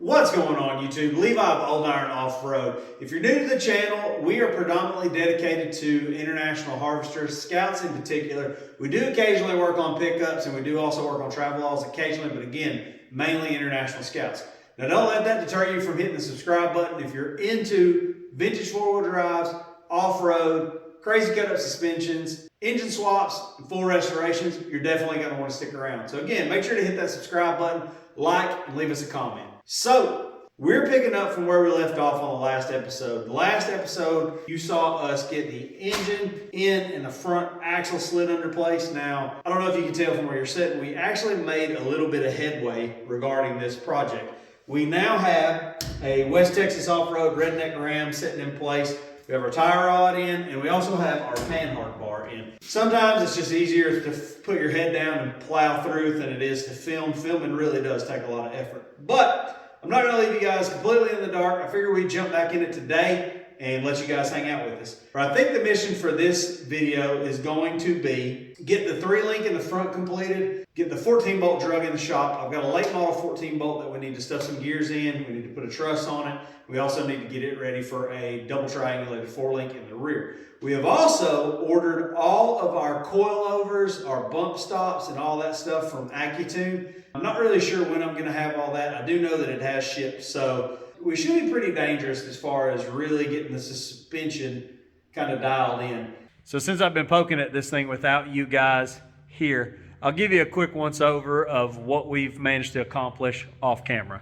What's going on YouTube? Levi of Old Iron Off-Road. If you're new to the channel, we are predominantly dedicated to international harvesters, scouts in particular. We do occasionally work on pickups and we do also work on travel laws occasionally, but again, mainly international scouts. Now don't let that deter you from hitting the subscribe button. If you're into vintage four-wheel drives, off-road, crazy cut-up suspensions, engine swaps, and full restorations, you're definitely going to want to stick around. So again, make sure to hit that subscribe button, like, and leave us a comment. So, we're picking up from where we left off on the last episode. The last episode, you saw us get the engine in and the front axle slid under place. Now, I don't know if you can tell from where you're sitting, we actually made a little bit of headway regarding this project. We now have a West Texas Off-Road redneck ram sitting in place. We have our tie rod in, and we also have our panhard bar in. Sometimes it's just easier to put your head down and plow through than it is to film. Filming really does take a lot of effort. But I'm not going to leave you guys completely in the dark. I figure we'd jump back in it today and let you guys hang out with us. But I think the mission for this video is going to be get the 3-link in the front completed, get the 14-bolt drug in the shop. I've got a late model 14-bolt that we need to stuff some gears in. We need to put a truss on it. We also need to get it ready for a double triangulated 4-link in the rear. We have also ordered all of our coilovers, our bump stops, and all that stuff from AccuTune. I'm not really sure when I'm going to have all that. I do know that it has shipped, so we should be pretty dangerous as far as really getting the suspension kind of dialed in. So since I've been poking at this thing without you guys here, I'll give you a quick once over of what we've managed to accomplish off camera.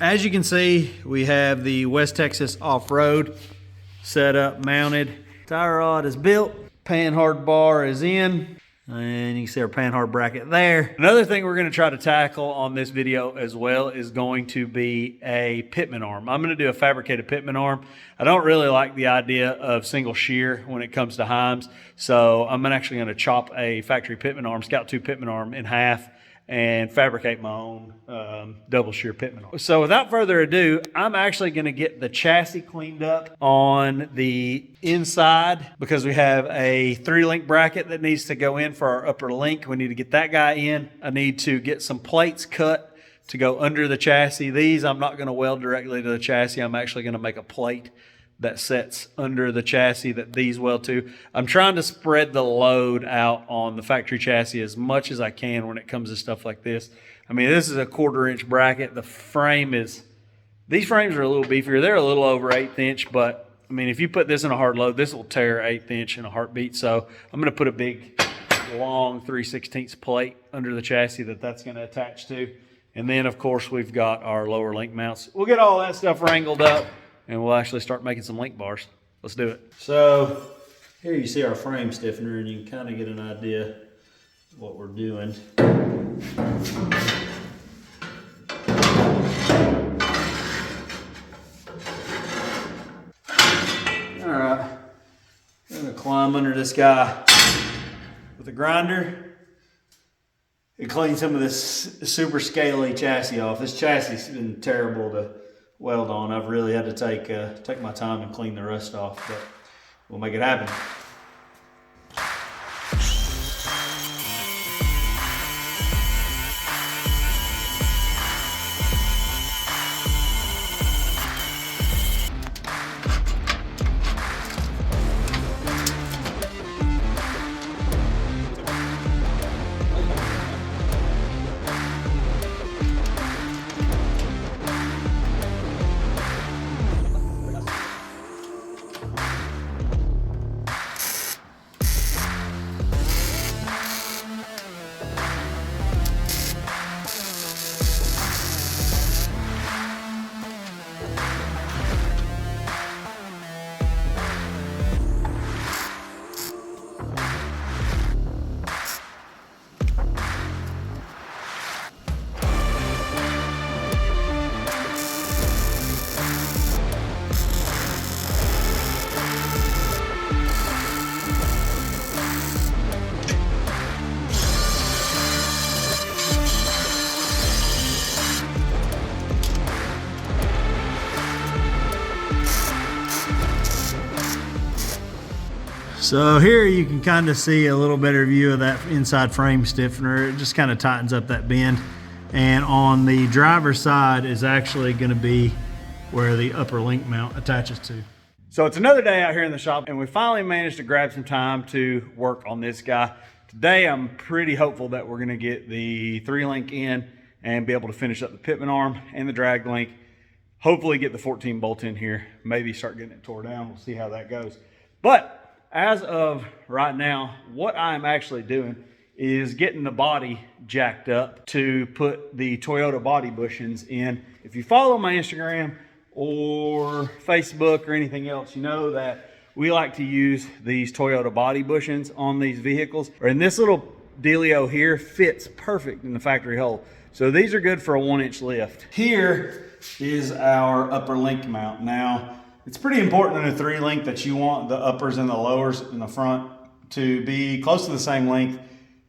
As you can see, we have the West Texas Off-Road set up, mounted. Tie rod is built, panhard bar is in, and you can see our panhard bracket there. Another thing we're going to try to tackle on this video as well is going to be a pitman arm. I'm going to do a fabricated pitman arm. I don't really like the idea of single shear when it comes to Heims, so I'm actually going to chop a factory pitman arm, Scout 2 pitman arm in half, and fabricate my own double shear pitman arm. So without further ado, I'm actually going to get the chassis cleaned up on the inside because we have a 3-link bracket that needs to go in for our upper link. We need to get that guy in. I need to get some plates cut to go under the chassis. These I'm not going to weld directly to the chassis. I'm actually going to make a plate that sets under the chassis that these weld to. I'm trying to spread the load out on the factory chassis as much as I can when it comes to stuff like this. I mean, this is a 1/4-inch bracket. The frame is, these frames are a little beefier. They're a little over 1/8 inch, but I mean, if you put this in a hard load, this will tear 1/8 inch in a heartbeat. So I'm going to put a big, long 3/16 plate under the chassis that's going to attach to. And then, of course, we've got our lower link mounts. We'll get all that stuff wrangled up, and we'll actually start making some link bars. Let's do it. So here you see our frame stiffener, and you can kind of get an idea of what we're doing. All right, I'm gonna climb under this guy with a grinder and clean some of this super scaly chassis off. This chassis has been terrible to weld on. I've really had to take my time and clean the rust off, but we'll make it happen. So here you can kind of see a little better view of that inside frame stiffener. It just kind of tightens up that bend. And on the driver's side is actually going to be where the upper link mount attaches to. So it's another day out here in the shop, and we finally managed to grab some time to work on this guy. Today I'm pretty hopeful that we're going to get the 3-link in and be able to finish up the pitman arm and the drag link. Hopefully get the 14 bolt in here, maybe start getting it tore down. We'll see how that goes. But as of right now, what I'm actually doing is getting the body jacked up to put the Toyota body bushings in. If you follow my Instagram or Facebook or anything else, you know that we like to use these Toyota body bushings on these vehicles. And this little dealio here fits perfect in the factory hole. So these are good for a 1-inch lift. Here is our upper link mount. Now, it's pretty important in a 3-link that you want the uppers and the lowers in the front to be close to the same length.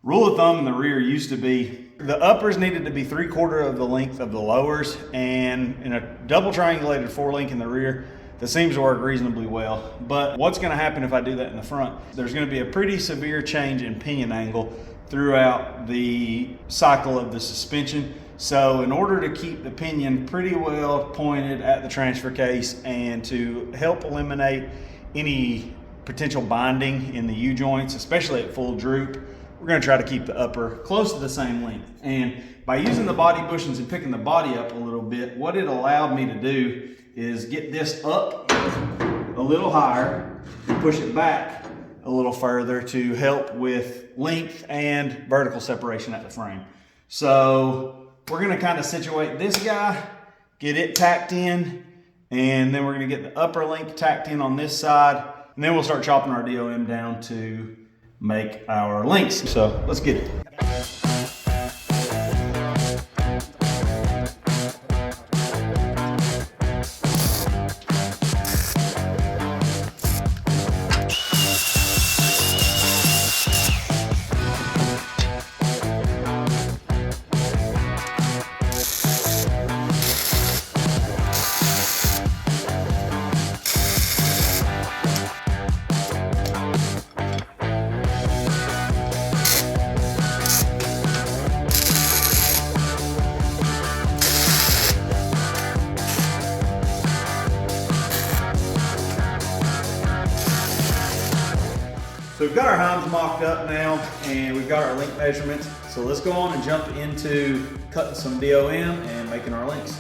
Rule of thumb in the rear used to be the uppers needed to be 3/4 of the length of the lowers, and in a double triangulated 4-link in the rear, that seems to work reasonably well. But what's going to happen if I do that in the front? There's going to be a pretty severe change in pinion angle throughout the cycle of the suspension. So in order to keep the pinion pretty well pointed at the transfer case and to help eliminate any potential binding in the U-joints, especially at full droop, we're going to try to keep the upper close to the same length. And by using the body bushings and picking the body up a little bit, what it allowed me to do is get this up a little higher and push it back a little further to help with length and vertical separation at the frame. So we're going to kind of situate this guy, get it tacked in, and then we're going to get the upper link tacked in on this side, and then we'll start chopping our DOM down to make our links. So let's get it. So we've got our heims mocked up now, and we've got our link measurements. So let's go on and jump into cutting some DOM and making our links.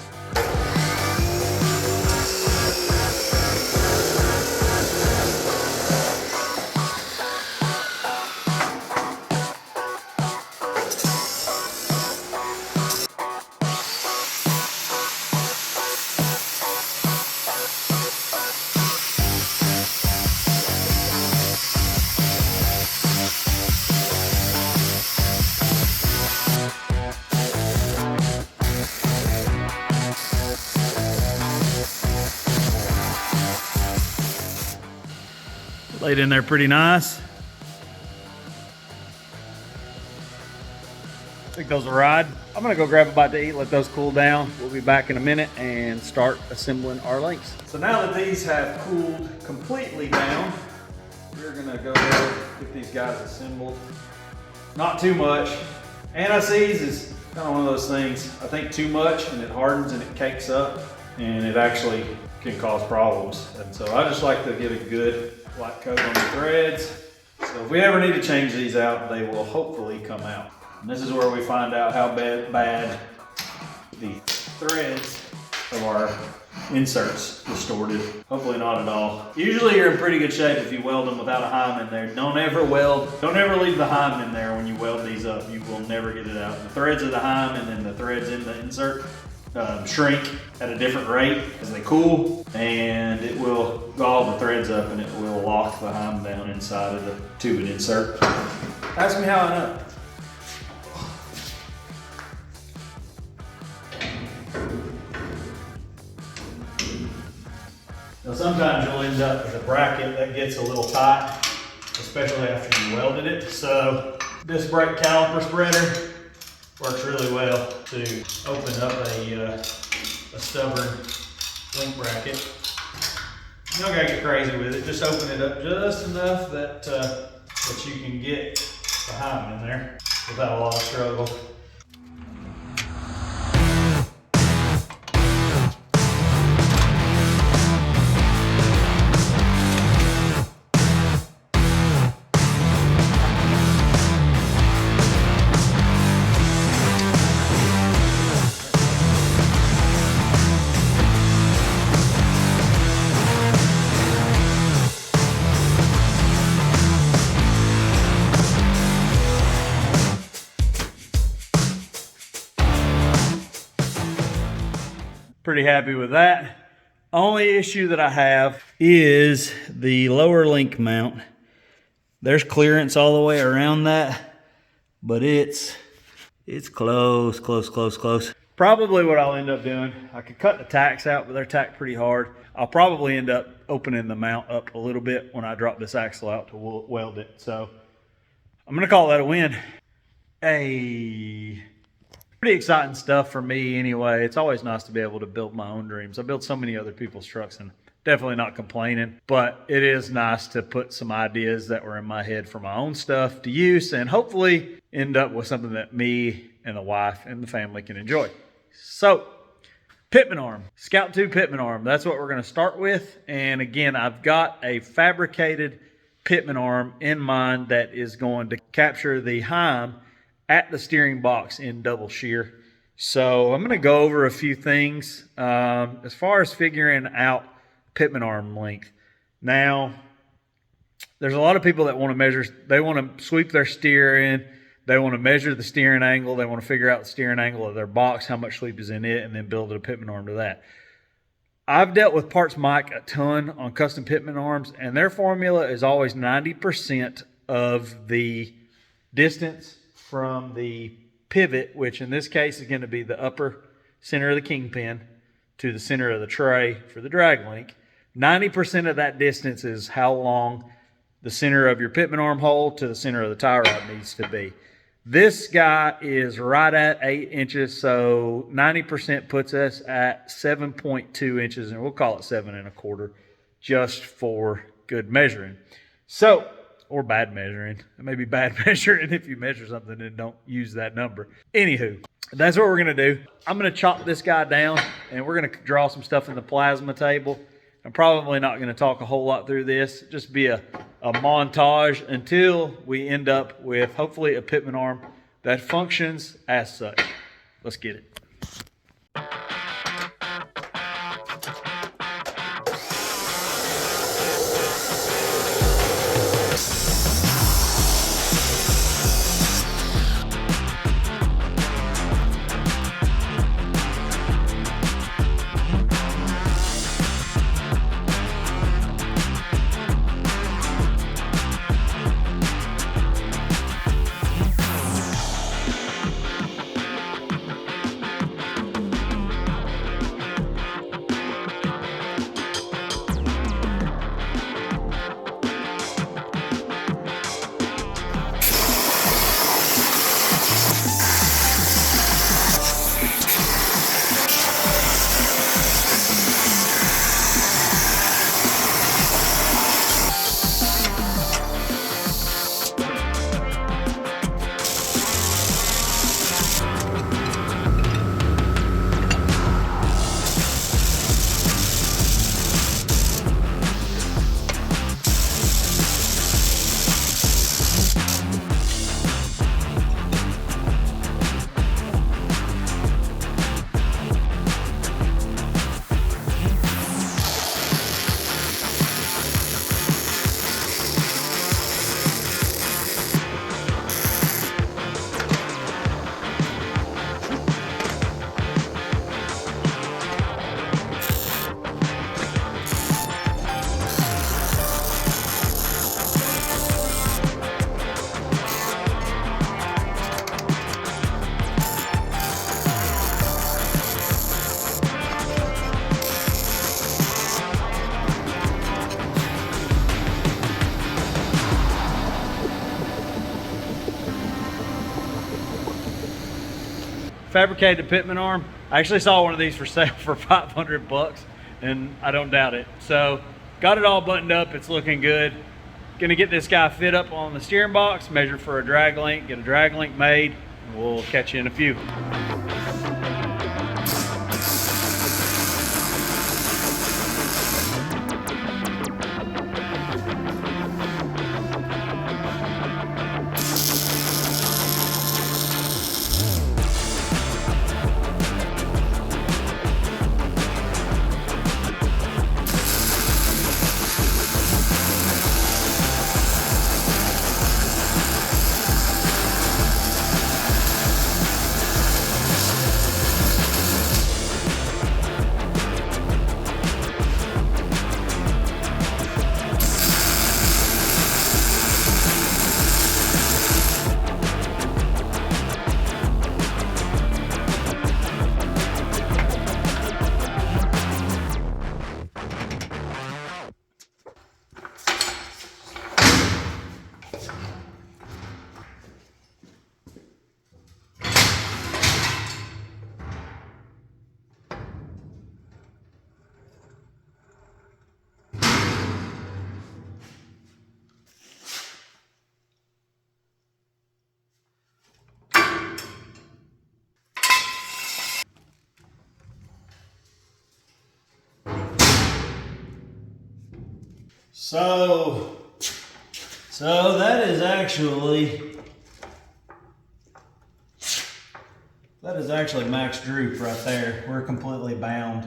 Laid in there pretty nice. I think those will ride. I'm gonna go grab a bite to eat, let those cool down. We'll be back in a minute and start assembling our links. So now that these have cooled completely down, we're gonna go ahead and get these guys assembled. Not too much. Anti-seize is kind of one of those things. I think too much and it hardens and it cakes up, and it actually can cause problems. And so I just like to get a good light coat on the threads. So if we ever need to change these out, they will hopefully come out. And this is where we find out how bad the threads of our inserts distorted. Hopefully not at all. Usually you're in pretty good shape if you weld them without a heim in there. Don't ever leave the heim in there when you weld these up. You will never get it out. The threads of the heim and then the threads in the insert shrink at a different rate as they cool, and it will gall the threads up and it will lock the heim down inside of the tube and insert. Ask me how I know. Now sometimes you'll end up with a bracket that gets a little tight, especially after you welded it. So this brake caliper spreader works really well to open up a stubborn link bracket. You don't gotta get crazy with it. Just open it up just enough that that you can get the heim in there without a lot of struggle. Pretty happy with that. Only issue that I have is the lower link mount. There's clearance all the way around that, but it's close. Probably what I'll end up doing, I could cut the tacks out, but they're tacked pretty hard. I'll probably end up opening the mount up a little bit when I drop this axle out to weld it. So I'm gonna call that a win. Hey. Pretty exciting stuff for me anyway. It's always nice to be able to build my own dreams. I built so many other people's trucks and definitely not complaining, but it is nice to put some ideas that were in my head for my own stuff to use and hopefully end up with something that me and the wife and the family can enjoy. So, pitman arm, Scout 2 pitman arm. That's what we're going to start with. And again, I've got a fabricated pitman arm in mind that is going to capture the heim at the steering box in double shear. So I'm going to go over a few things as far as figuring out pitman arm length. Now, there's a lot of people that want to measure, they want to sweep their steering, they want to measure the steering angle, they want to figure out the steering angle of their box, how much sweep is in it, and then build a pitman arm to that. I've dealt with Parts Mike a ton on custom pitman arms, and their formula is always 90% of the distance from the pivot, which in this case is going to be the upper center of the kingpin, to the center of the tray for the drag link. 90% of that distance is how long the center of your pitman arm hole to the center of the tie rod needs to be. This guy is right at 8 inches, so 90% puts us at 7.2 inches, and we'll call it 7 1/4 just for good measuring. So, or bad measuring. It may be bad measuring if you measure something and don't use that number. Anywho, that's what we're going to do. I'm going to chop this guy down, and we're going to draw some stuff in the plasma table. I'm probably not going to talk a whole lot through this. Just be a montage until we end up with hopefully a pitman arm that functions as such. Let's get it. Fabricated pitman arm. I actually saw one of these for sale for 500 bucks, and I don't doubt it. So got it all buttoned up. It's looking good. Gonna get this guy fit up on the steering box, measure for a drag link, get a drag link made. We'll catch you in a few. So that is actually max droop right there. We're completely bound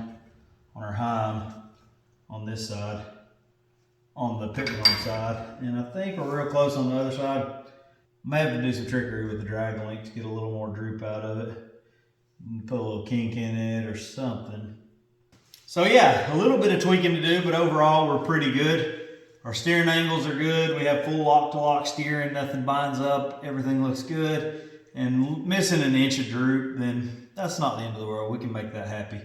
on our heim on this side, on the pitman side, and I think we're real close on the other side. May have to do some trickery with the drag link to get a little more droop out of it. Put a little kink in it or something. So yeah, a little bit of tweaking to do, but overall we're pretty good. Our steering angles are good. We have full lock-to-lock steering, nothing binds up, everything looks good. And missing an inch of droop, then that's not the end of the world. We can make that happy.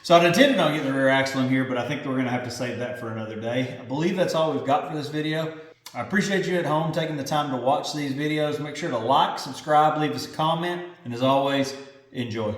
So I'd intended on getting the rear axle in here, but I think we're gonna have to save that for another day. I believe that's all we've got for this video. I appreciate you at home taking the time to watch these videos. Make sure to like, subscribe, leave us a comment, and as always, enjoy.